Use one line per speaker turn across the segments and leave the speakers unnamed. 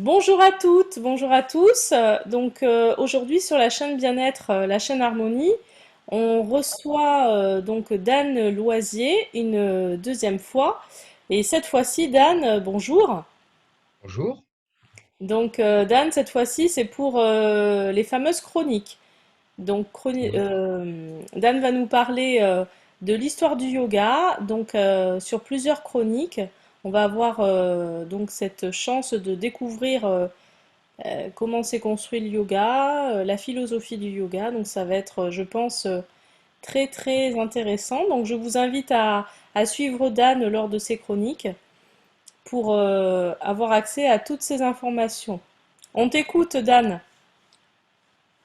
Bonjour à toutes, bonjour à tous. Aujourd'hui sur la chaîne Bien-être, la chaîne Harmonie, on reçoit donc Dan Loisier une deuxième fois. Et cette fois-ci, Dan, bonjour.
Bonjour.
Dan, cette fois-ci, c'est pour les fameuses chroniques.
Oui.
Dan va nous parler de l'histoire du yoga, sur plusieurs chroniques. On va avoir donc cette chance de découvrir comment s'est construit le yoga, la philosophie du yoga. Donc ça va être, je pense, très très intéressant. Donc je vous invite à suivre Dan lors de ces chroniques pour avoir accès à toutes ces informations. On t'écoute, Dan.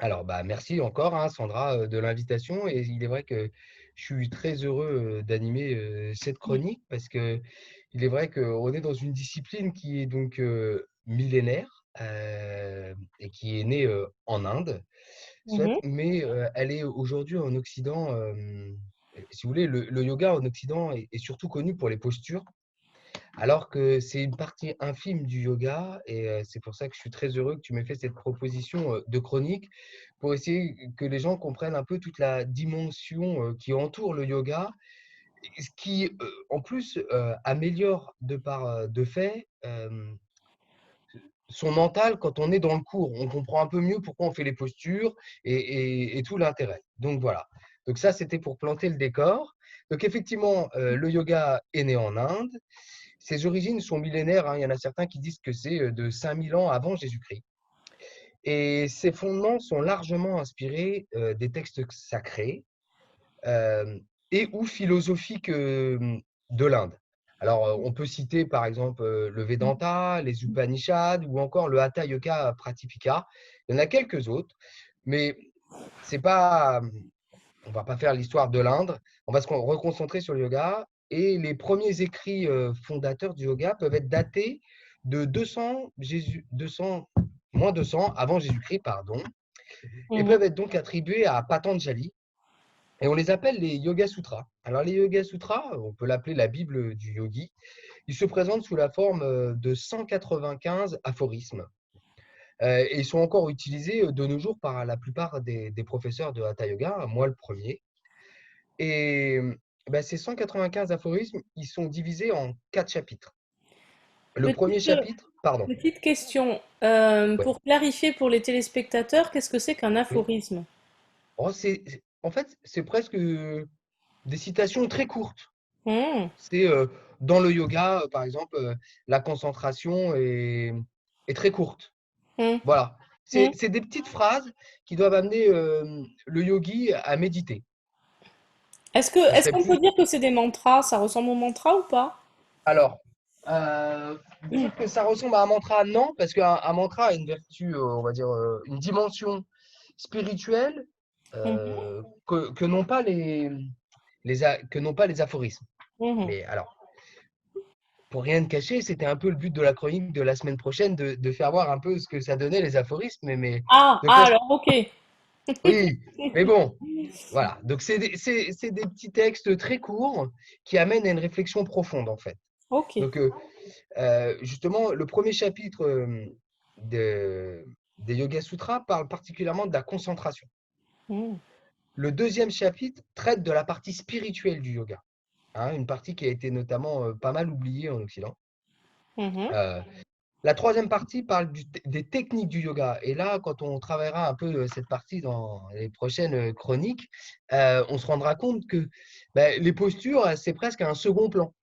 Alors, merci encore, hein, Sandra, de l'invitation. Et il est vrai que je suis très heureux d'animer cette chronique parce que il est vrai qu'on est dans une discipline qui est donc millénaire et qui est née en Inde, soit,
Mhm,
mais elle est aujourd'hui en Occident. Si vous voulez, le yoga en Occident est surtout connu pour les postures. Alors que c'est une partie infime du yoga et c'est pour ça que je suis très heureux que tu m'aies fait cette proposition, de chronique pour essayer que les gens comprennent un peu toute la dimension, qui entoure le yoga et ce qui, en plus, améliore de par, de fait, son mental quand on est dans le cours. On comprend un peu mieux pourquoi on fait les postures et tout l'intérêt. Donc voilà. Donc ça, c'était pour planter le décor. Donc effectivement, le yoga est né en Inde. Ses origines sont millénaires, hein. Il y en a certains qui disent que c'est de 5000 ans avant Jésus-Christ. Et ses fondements sont largement inspirés des textes sacrés euh, et ou philosophiques de l'Inde. Alors, on peut citer par exemple le Vedanta, les Upanishads ou encore le Hatha Yoga Pratipika. Il y en a quelques autres, mais c'est pas, on va pas faire l'histoire de l'Inde. On va se reconcentrer sur le yoga. Et les premiers écrits fondateurs du yoga peuvent être datés de 200, 200 moins 200 avant Jésus-Christ, pardon, et
mhm,
peuvent être donc attribués à Patanjali. Et on les appelle les Yoga Sutras. Alors les Yoga Sutras, on peut l'appeler la Bible du yogi. Ils se présentent sous la forme de 195 aphorismes. Et ils sont encore utilisés de nos jours par la plupart des professeurs de Hatha Yoga, moi le premier. Et ces 195 aphorismes, ils sont divisés en 4 chapitres. Le premier
Petite,
chapitre, pardon.
petite question,
Ouais.
pour clarifier pour les téléspectateurs, qu'est-ce que c'est qu'un
Oui.
aphorisme?
Oh, en fait, c'est presque des citations très courtes.
Hmm,
C'est dans le yoga, par exemple, la concentration est très courte.
hmm,
Voilà.
hmm.
C'est des petites phrases qui doivent amener le yogi à méditer. Ce
Est-ce
serait
qu'on peut
plus.
dire que c'est des mantras? Ça ressemble aux mantras ou pas?
Alors, dire que ça ressemble à un mantra, non, parce qu'un mantra a une vertu, on va dire, une dimension spirituelle
Mhm,
que n'ont pas que n'ont pas les aphorismes.
mhm.
Mais alors, pour rien te cacher, c'était un peu le but de la chronique de la semaine prochaine de faire voir un peu ce que ça donnait les aphorismes. Donc là,
Alors ok.
oui, mais bon, voilà. Donc c'est des petits textes très courts qui amènent à une réflexion profonde, en fait.
Ok.
Donc, justement, le premier chapitre des Yoga Sutras parle particulièrement de la concentration.
Hmm,
Le deuxième chapitre traite de la partie spirituelle du yoga, hein, une partie qui a été notamment pas mal oubliée en Occident.
mhm.
Euh, la troisième partie parle des techniques du yoga. Et là, quand on travaillera un peu cette partie dans les prochaines chroniques, on se rendra compte que les postures, c'est presque un second plan.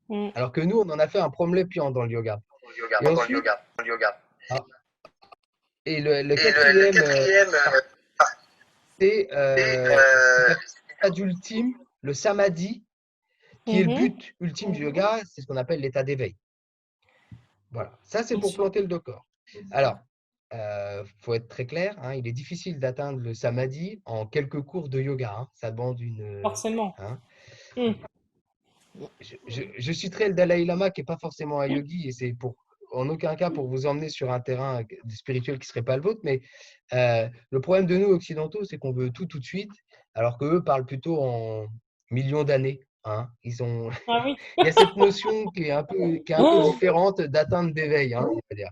Hmm.
Alors que nous, on en a fait un premier plan dans le yoga. Et
Dans le
ensuite,
yoga. Dans le yoga.
ah, et le
Et le
quatrième,
quatrième,
c'est
c'est
cet stade ultime, le samadhi, qui est le
Mhm.
but ultime du yoga, c'est ce qu'on appelle l'état d'éveil. Voilà, ça c'est
Bien
pour
sûr.
planter le décor. Alors, faut être très clair, hein, il est difficile d'atteindre le samadhi en quelques cours de yoga, hein. Ça demande une,
Forcément.
hein.
Hmm.
Je citerai le Dalai Lama qui n'est pas forcément un yogi et c'est pour en aucun cas pour vous emmener sur un terrain spirituel qui ne serait pas le vôtre, mais le problème de nous occidentaux, c'est qu'on veut tout tout de suite, alors qu'eux parlent plutôt en millions d'années, hein.
Ah oui.
Il y a cette notion qui est un peu
Oh,
différente d'atteinte d'éveil, hein, on va dire.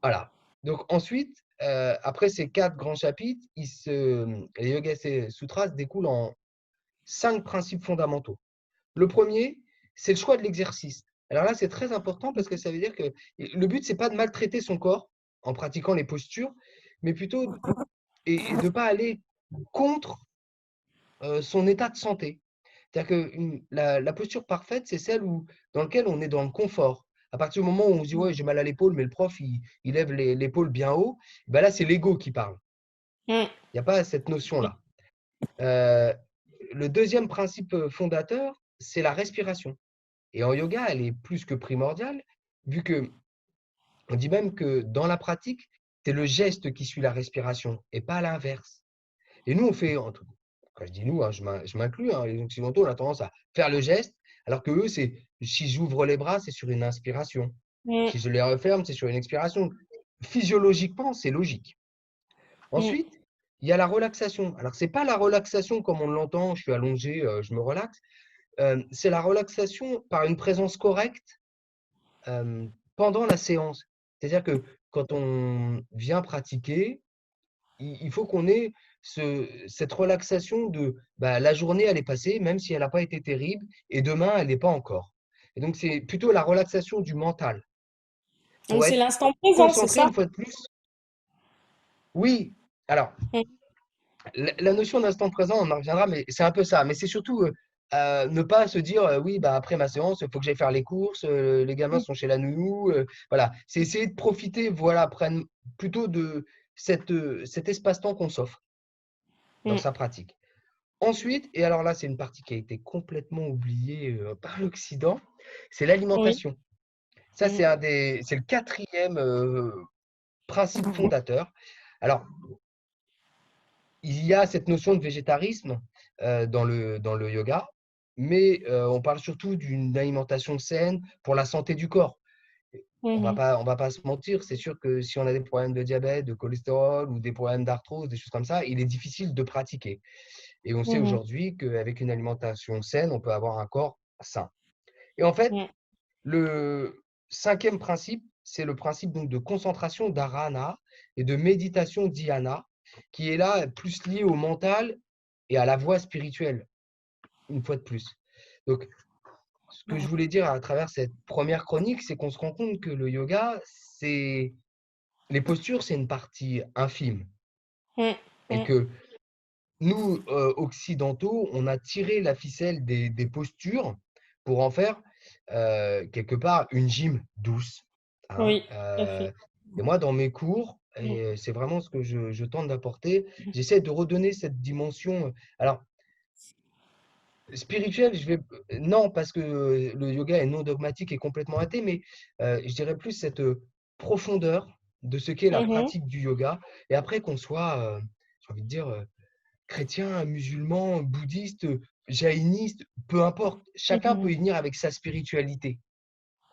Voilà. Donc ensuite, après ces 4 grands chapitres, les Yoga Sutras découlent en 5 principes fondamentaux. Le premier, c'est le choix de l'exercice. Alors là, c'est très important parce que ça veut dire que le but, c'est pas de maltraiter son corps en pratiquant les postures, mais plutôt et de ne pas aller contre son état de santé. C'est-à-dire que la posture parfaite, c'est celle dans laquelle on est dans le confort. À partir du moment où on se dit, ouais, j'ai mal à l'épaule, mais le prof, il lève l'épaule bien haut, ben là, c'est l'ego qui parle.
Mm.
Il n'y a pas cette notion-là. Euh, le deuxième principe fondateur, c'est la respiration. Et en yoga, elle est plus que primordiale, vu que on dit même que dans la pratique, c'est le geste qui suit la respiration et pas l'inverse. Et nous, on fait, quand je dis nous, hein, je m'inclus, hein, les Occidentaux, on a tendance à faire le geste, alors que eux, c'est si j'ouvre les bras, c'est sur une inspiration.
Mm.
Si je les referme, c'est sur une expiration. Physiologiquement, c'est logique.
Mm.
Ensuite, il y a la relaxation. Alors, ce n'est pas la relaxation comme on l'entend, je suis allongé, je me relaxe. C'est la relaxation par une présence correcte euh, pendant la séance. C'est-à-dire que quand on vient pratiquer, il faut qu'on ait cette relaxation de bah, la journée, elle est passée, même si elle n'a pas été terrible, et demain, elle n'est pas encore. Et donc, c'est plutôt la relaxation du mental
Donc
pour
c'est
être
l'instant présent, c'est
concentré
ça?
une fois de plus. Oui, alors,
Mm.
la notion d'instant présent, on en reviendra, mais c'est un peu ça. Mais c'est surtout ne pas se dire, oui, bah, après ma séance, il faut que j'aille faire les courses, les gamins
Mm.
sont chez la nounou. Voilà, c'est essayer de profiter, voilà, plutôt de cet espace-temps qu'on s'offre dans
Mm.
sa pratique. Ensuite, et alors là, c'est une partie qui a été complètement oubliée par l'Occident, c'est
Oui.
l'alimentation. Ça,
Mm.
c'est le quatrième principe fondateur. Alors, il y a cette notion de végétarisme dans le yoga, mais on parle surtout d'une alimentation saine pour la santé du corps.
Mhm.
On va pas se mentir, c'est sûr que si on a des problèmes de diabète, de cholestérol ou des problèmes d'arthrose, des choses comme ça, il est difficile de pratiquer. Et on sait
Mhm.
aujourd'hui qu'avec une alimentation saine, on peut avoir un corps sain. Et en fait,
Mm.
le cinquième principe, c'est le principe donc de concentration dharana et de méditation dhyana, qui est là plus lié au mental et à la voie spirituelle, une fois de plus. Donc, ce que je voulais dire à travers cette première chronique, c'est qu'on se rend compte que le yoga, c'est les postures, c'est une partie infime.
Mm.
Et
Mm.
que nous, occidentaux, on a tiré la ficelle des postures pour en faire, quelque part, une gym douce, hein.
Oui, tout à fait.
Et moi, dans mes cours,
Mm.
et c'est vraiment ce que je tente d'apporter, j'essaie de redonner cette dimension, alors spirituelle, non, parce que le yoga est non dogmatique et complètement athée, mais je dirais plus cette profondeur de ce qu'est la
Mhm.
pratique du yoga. Et après qu'on soit, j'ai envie de dire, chrétien, musulman, bouddhiste, jaïniste, peu importe, chacun
Mhm.
peut y venir avec sa spiritualité.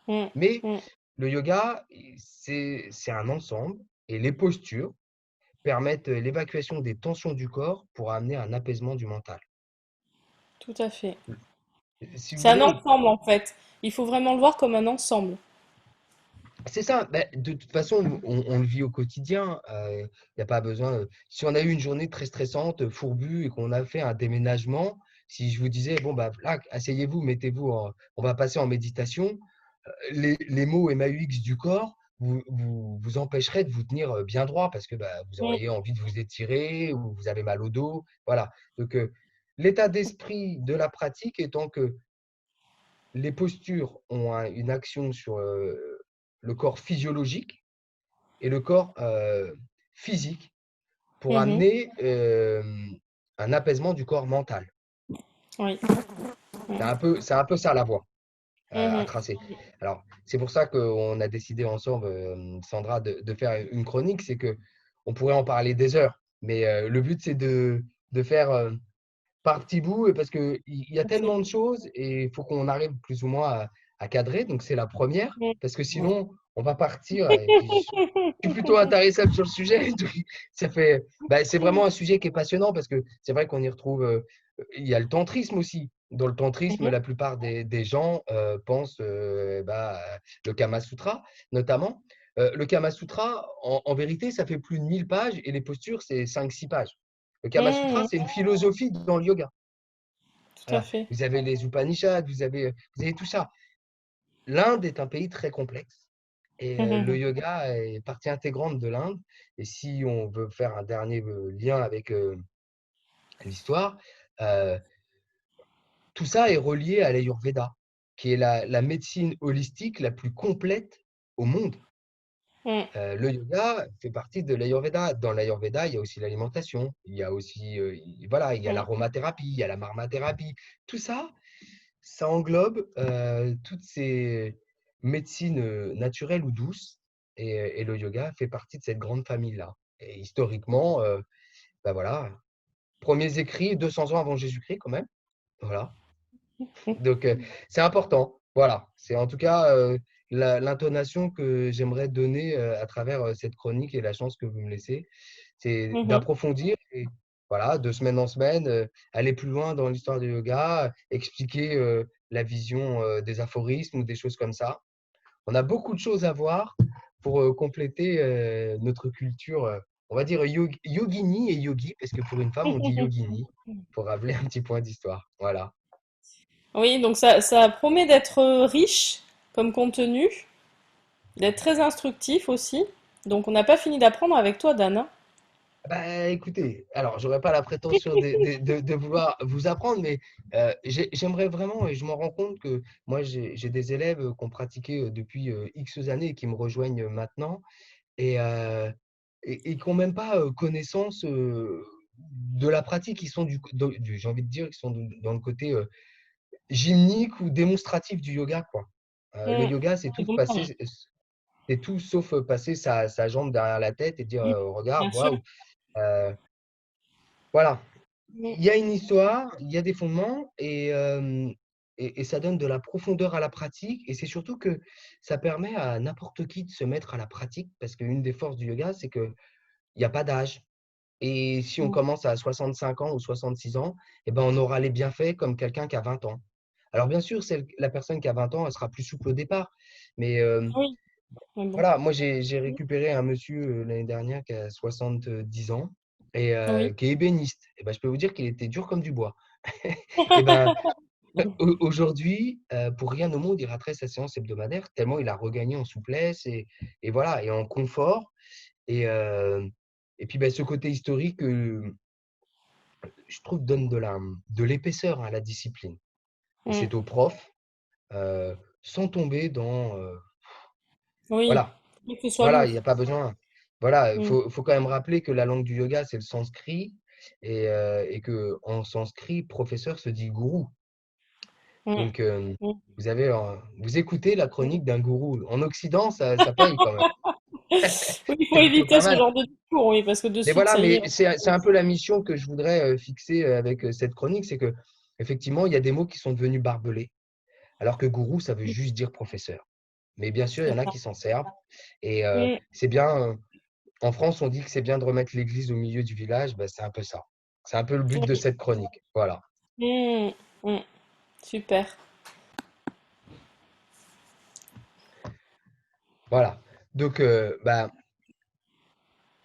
Mm.
Mais
Mm.
le yoga, c'est un ensemble et les postures permettent l'évacuation des tensions du corps pour amener un apaisement du mental.
Tout à fait.
Si vous
C'est un
voulez,
ensemble en fait. Il faut vraiment le voir comme un ensemble.
c'est ça. Ben, de toute façon, on le vit au quotidien. Il n'y a pas besoin. Si on a eu une journée très stressante, fourbue, et qu'on a fait un déménagement, si je vous disais, bon, bah, là, asseyez-vous, on va passer en méditation, les mots MAUX du corps vous empêcheraient de vous tenir bien droit parce que bah, vous
Mm.
auriez envie de vous étirer ou vous avez mal au dos. Voilà. Donc, l'état d'esprit de la pratique étant que les postures ont une action sur le corps physiologique et le corps physique pour
Mhm.
amener un apaisement du corps mental.
Oui.
C'est un peu ça la voie à
Mhm.
tracer. Alors, c'est pour ça qu'on a décidé ensemble, Sandra, de faire une chronique. C'est que on pourrait en parler des heures, mais le but, c'est de faire par petits bouts, et parce qu'il y a
Tout à fait.
tellement de choses et il faut qu'on arrive plus ou moins à cadrer. Donc, c'est la première,
Mm.
parce que sinon, on va partir. Et puis, je suis plutôt intéressable sur le sujet. Donc, c'est vraiment un sujet qui est passionnant parce que c'est vrai qu'on y retrouve. Il y a le tantrisme aussi. Dans le tantrisme,
Mhm.
la plupart des gens pensent le Kama Sutra, notamment. Le Kama Sutra, en vérité, ça fait plus de 1000 pages et les postures, c'est 5-6 pages. Le Kama Sutra,
Hmm,
c'est une philosophie dans le yoga.
tout à
Voilà.
fait.
Vous avez les Upanishads, vous avez tout ça. L'Inde est un pays très complexe et le yoga est partie intégrante de l'Inde. Et si on veut faire un dernier lien avec l'histoire, euh, tout ça est relié à l'Ayurveda, qui est la médecine holistique la plus complète au monde.
Hmm,
Le yoga fait partie de l'Ayurveda. Dans l'Ayurveda, il y a aussi l'alimentation, il y a aussi, voilà, il y a
hmm,
l'aromathérapie, il y a la marmathérapie. Tout ça, ça englobe toutes ces médecines naturelles ou douces. Et le yoga fait partie de cette grande famille-là. Et historiquement, bah voilà, premiers écrits 200 ans avant Jésus-Christ quand même. Voilà. Donc, c'est important. Voilà. C'est en tout cas l'intonation que j'aimerais donner à travers cette chronique et la chance que vous me laissez. C'est
mhm.
d'approfondir et voilà, de semaine en semaine, aller plus loin dans l'histoire du yoga, expliquer la vision des aphorismes ou des choses comme ça. On a beaucoup de choses à voir pour compléter notre culture, on va dire yogini et yogi, parce que pour une femme, on dit yogini, pour rappeler un petit point d'histoire. Voilà.
Oui, donc ça promet d'être riche comme contenu, d'être très instructif aussi. Donc on n'a pas fini d'apprendre avec toi, Dan, hein.
Bah, écoutez, alors j'aurais pas la prétention de vouloir vous apprendre, mais j'aimerais vraiment, et je m'en rends compte que moi j'ai des élèves qui ont pratiqué depuis X années et qui me rejoignent maintenant, et, et qui n'ont même pas connaissance de la pratique, ils sont j'ai envie de dire, ils sont dans le côté gymnique ou démonstratif du yoga, quoi. Le
Hmm,
yoga,
je comprends.
c'est tout sauf passer sa jambe derrière la tête et dire
Hmm, bien
regarde,
sûr.
waouh. Euh, voilà,
Hmm,
il y a une histoire, il y a des fondements et ça donne de la profondeur à la pratique. Et c'est surtout que ça permet à n'importe qui de se mettre à la pratique parce qu'une des forces du yoga, c'est qu'il n'y a pas d'âge. Et si on
hmm.
commence à 65 ans ou 66 ans, eh ben, on aura les bienfaits comme quelqu'un qui a 20 ans. Alors bien sûr, la personne qui a 20 ans, elle sera plus souple au départ. Mais
Oui, mais bon.
voilà, moi j'ai récupéré un monsieur l'année dernière qui a 70 ans et
Oui.
qui est ébéniste. Et ben, je peux vous dire qu'il était dur comme du bois. Et ben, aujourd'hui, pour rien au monde, il raterait sa séance hebdomadaire tellement il a regagné en souplesse et voilà, et en confort. Et, euh, et puis ben, ce côté historique, je trouve, donne de l'épaisseur à la discipline. Et
Hmm.
c'est au prof, sans tomber dans
Oui,
voilà.
faut que ce soit
Voilà, il n'y
lourd.
a pas besoin. Voilà, il
Hmm,
faut quand même rappeler que la langue du yoga, c'est le sanskrit et que en sanskrit, professeur se dit gourou.
hmm,
Donc,
hmm.
vous écoutez la chronique d'un gourou. En Occident, ça paye quand même.
Oui, il faut
C'est plutôt
éviter
pas
ce
mal.
genre de discours, oui, parce que de
Mais
suite,
voilà,
ça y est.
mais c'est un peu la mission que je voudrais fixer avec cette chronique, c'est que effectivement, il y a des mots qui sont devenus barbelés, alors que gourou, ça veut juste dire professeur. Mais bien sûr, il y
C'est
en a
ça.
qui s'en servent. Et
Hmm,
c'est bien. En France, on dit que c'est bien de remettre l'église au milieu du village. Ben, c'est un peu ça. C'est un peu le but de
oui.
cette chronique. Voilà.
Hmm, hmm. Super.
Voilà. Donc, ben,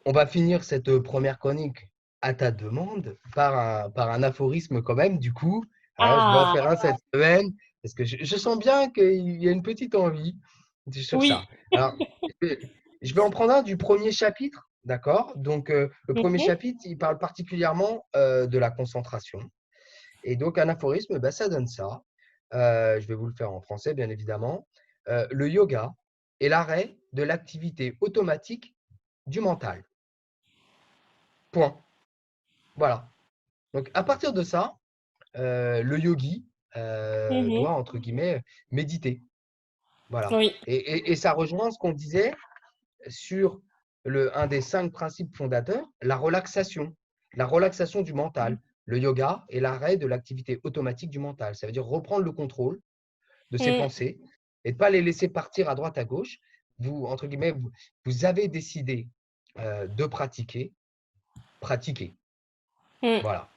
on va finir cette première chronique à ta demande par un aphorisme quand même, du coup. Hein, je vais en
Ah,
faire un cette semaine parce que je sens bien qu'il y a une petite envie sur
oui.
ça. Alors, je vais je vais en prendre un du premier chapitre, d'accord? Donc, le premier
Mhm,
chapitre, il parle particulièrement de la concentration. Et donc, un aphorisme, ben, ça donne ça. Je vais vous le faire en français, bien évidemment. Le yoga est l'arrêt de l'activité automatique du mental. Point. Voilà. Donc, à partir de ça, le yogi
mhm.
doit, entre guillemets, méditer. Voilà.
Oui.
Et ça rejoint ce qu'on disait sur un des 5 principes fondateurs, la relaxation. La relaxation du mental. Le yoga est l'arrêt de l'activité automatique du mental. Ça veut dire reprendre le contrôle de ses
Hmm,
pensées et de ne pas les laisser partir à droite, à gauche. Vous, entre guillemets, vous avez décidé de pratiquer, pratiquer.
hmm.
Voilà.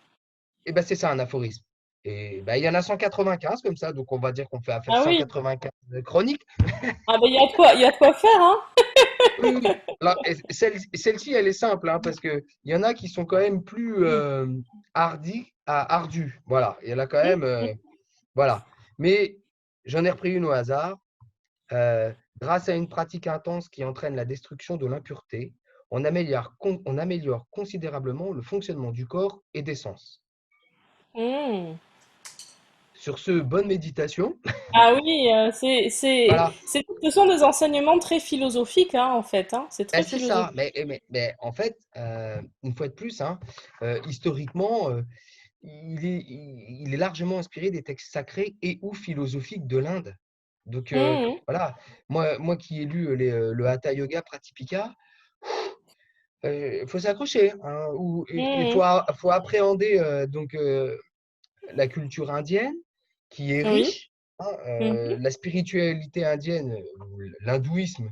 Et ben c'est ça un aphorisme. Et ben, il y en a 195 comme ça, donc on va dire qu'on fait affaire
Ah oui.
195 chroniques.
Ah ben il y a de quoi faire, hein.
Oui, oui. Alors, celle-ci, elle est simple, hein, parce qu'il y en a qui sont quand même plus ardus. Voilà, il y en a quand même. Voilà. Mais j'en ai repris une au hasard. Grâce à une pratique intense qui entraîne la destruction de l'impureté, on améliore considérablement le fonctionnement du corps et des sens.
Hmm.
Sur ce, bonne méditation.
Ah oui,
Voilà.
ce sont des enseignements très philosophiques, hein, en fait, hein. C'est
Ben,
très
c'est ça.
philosophique.
Mais en fait, une fois de plus, hein, historiquement, il est largement inspiré des textes sacrés et ou philosophiques de l'Inde. Donc
Hmm,
voilà, moi qui ai lu le Hatha Yoga Pratipika, il faut s'accrocher, hein, il
hmm.
faut appréhender la culture indienne qui est
Oui.
riche, hein,
Mhm.
la spiritualité indienne, ou l'hindouisme,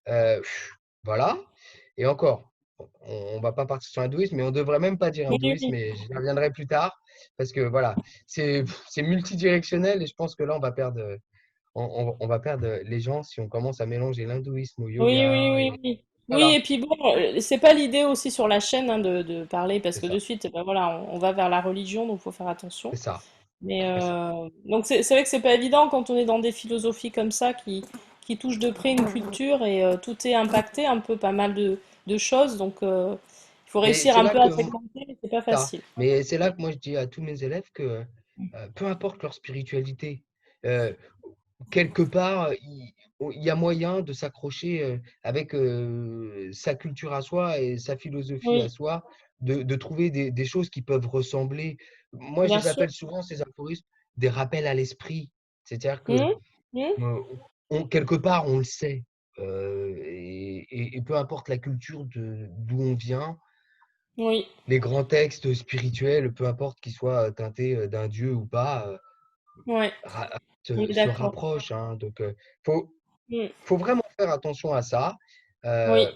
pff, voilà. Et encore, on ne va pas partir sur l'hindouisme, mais on ne devrait même pas dire
Oui,
hindouisme,
oui.
mais j'y reviendrai plus tard, parce que voilà, c'est multidirectionnel et je pense que là, on va perdre les gens si on commence à mélanger l'hindouisme au
Oui, oui,
yoga.
oui,
Et
oui. Oui,
voilà,
et puis bon, c'est pas l'idée aussi sur la chaîne, hein, de parler, parce
c'est
que de
ça,
suite, ben voilà, on va vers la religion, donc faut faire attention.
c'est ça,
Mais
c'est ça.
donc c'est vrai que c'est pas évident quand on est dans des philosophies comme ça qui touchent de près une culture et tout est impacté, un peu pas mal de choses, donc il faut
Mais
réussir
c'est
un
là
peu à
que
segmenter, mais c'est pas
ça.
facile.
Mais c'est là que moi je dis à tous mes élèves que peu importe leur spiritualité, euh, quelque part, il y a moyen de s'accrocher avec sa culture à soi et sa philosophie à
Oui,
soi, de trouver des choses qui peuvent ressembler. Moi, je
bien
les
sûr.
appelle souvent ces aphorismes des rappels à l'esprit. C'est-à-dire que
Mhm, mhm.
euh, quelque part, on le sait. Et peu importe la culture d'où on vient,
Oui,
les grands textes spirituels, peu importe qu'ils soient teintés d'un dieu ou pas,
ouais,
ra-
on est
se
d'accord.
rapprochent, hein. Donc, faut,
Mm.
faut vraiment faire attention à ça. Euh,
Oui,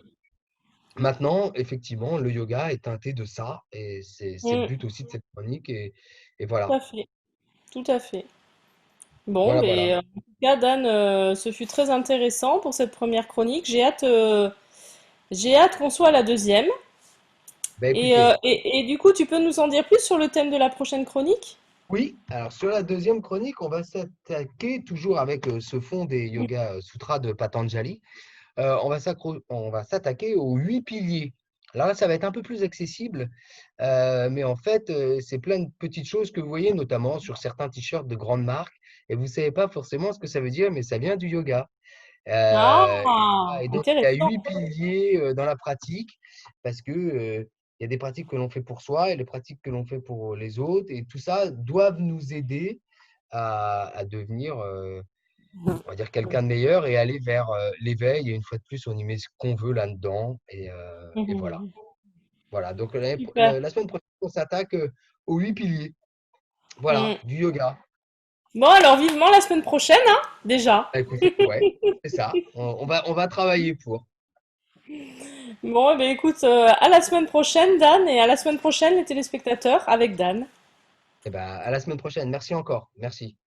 Maintenant, effectivement, le yoga est teinté de ça, et c'est le
mm.
but aussi de cette chronique. Et
Tout
voilà,
à fait, tout à fait. Bon,
voilà, voilà.
mais en tout cas, Dan, ce fut très intéressant pour cette première chronique. J'ai hâte qu'on soit à la deuxième.
Ben écoutez,
Et du coup, tu peux nous en dire plus sur le thème de la prochaine chronique?
oui, alors sur la deuxième chronique, on va s'attaquer toujours avec ce fond des Yoga Sutras de Patanjali. On va s'attaquer aux 8 piliers. Alors là, ça va être un peu plus accessible, mais en fait, c'est plein de petites choses que vous voyez, notamment sur certains t-shirts de grandes marques, et vous ne savez pas forcément ce que ça veut dire, mais ça vient du yoga.
Ah,
Et donc, il y a
intéressant.
8 piliers dans la pratique, parce que il y a des pratiques que l'on fait pour soi et les pratiques que l'on fait pour les autres, et tout ça doivent nous aider à devenir on va dire quelqu'un de meilleur et aller vers l'éveil. Et une fois de plus, on y met ce qu'on veut là-dedans. Et voilà.
Mhm.
Voilà. Donc
Super.
la semaine prochaine, on s'attaque aux 8 piliers. Voilà,
Mm.
du yoga.
Bon, alors vivement la semaine prochaine, hein, déjà.
Bah, écoutez, ouais, c'est ça. On va travailler pour.
Bon, eh bien, écoute, à la semaine prochaine, Dan, et à la semaine prochaine, les téléspectateurs, avec Dan.
Et ben, à la semaine prochaine. Merci encore. Merci.